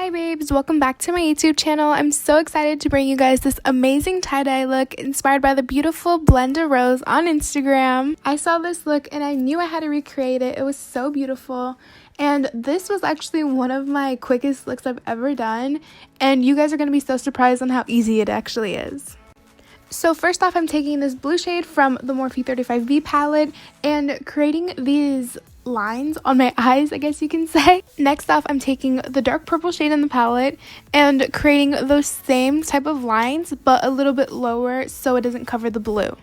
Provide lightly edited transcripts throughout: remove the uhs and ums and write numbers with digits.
Hi babes, welcome back to my YouTube channel. I'm so excited to bring you guys this amazing tie-dye look inspired by the beautiful Blenda Rose on Instagram. I saw this look and I knew I had to recreate it. It was so beautiful. And this was actually one of my quickest looks I've ever done. And you guys are going to be so surprised on how easy it actually is. So first off, I'm taking this blue shade from the Morphe 35B palette and creating these lines on my eyes, I guess you can say. Next off, I'm taking the dark purple shade in the palette and creating those same type of lines but a little bit lower so it doesn't cover the blue.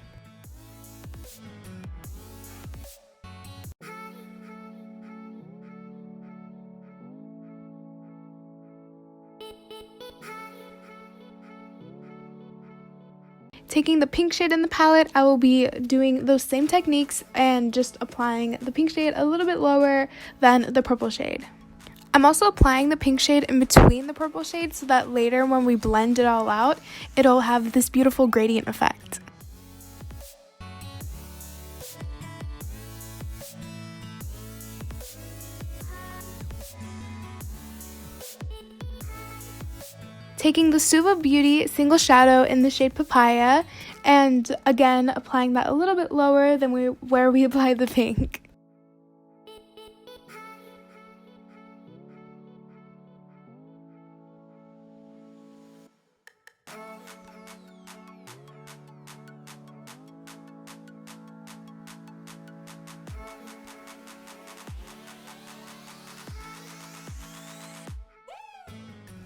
Taking the pink shade in the palette, I will be doing those same techniques and just applying the pink shade a little bit lower than the purple shade. I'm also applying the pink shade in between the purple shade so that later when we blend it all out, it'll have this beautiful gradient effect. Taking the Suva Beauty single shadow in the shade Papaya and again applying that a little bit lower than where we applied the pink.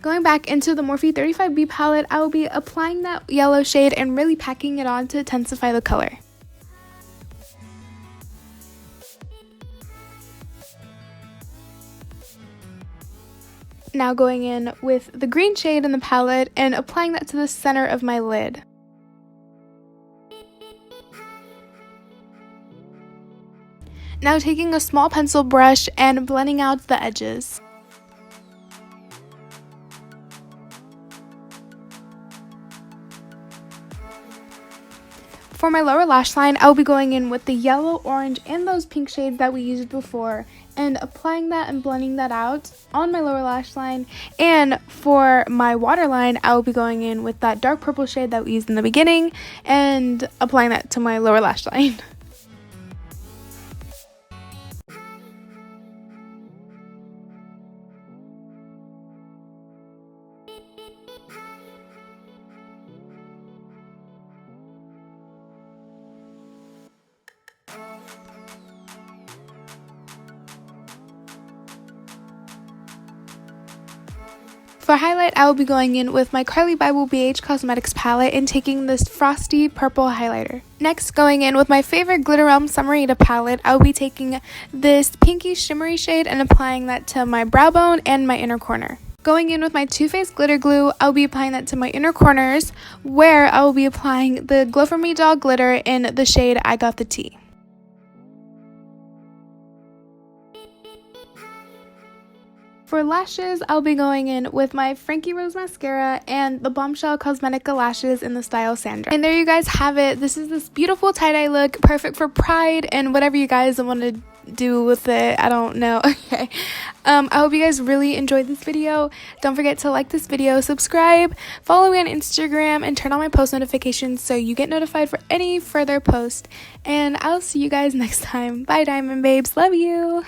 Going back into the Morphe 35B palette, I will be applying that yellow shade and really packing it on to intensify the color. Now going in with the green shade in the palette and applying that to the center of my lid. Now taking a small pencil brush and blending out the edges. For my lower lash line, I will be going in with the yellow, orange, and those pink shades that we used before and applying that and blending that out on my lower lash line. And for my waterline, I will be going in with that dark purple shade that we used in the beginning and applying that to my lower lash line. For highlight, I will be going in with my HIII BABES Cosmetics palette and taking this frosty purple highlighter. Next, going in with my favorite Glitter Realm Summerita palette, I will be taking this pinky shimmery shade and applying that to my brow bone and my inner corner. Going in with my Too Faced glitter glue, I'll be applying that to my inner corners, where I will be applying the Glow For Me Doll glitter in the shade I Got the Tea. For lashes, I'll be going in with my Frankie Rose mascara and the Bombshell Cosmetica lashes in the style Sandra. And there you guys have it. This is this beautiful tie-dye look, perfect for Pride and whatever you guys want to do with it. I don't know. Okay. I hope you guys really enjoyed this video. Don't forget to like this video, subscribe, follow me on Instagram, and turn on my post notifications so you get notified for any further posts. And I'll see you guys next time. Bye, Diamond Babes. Love you.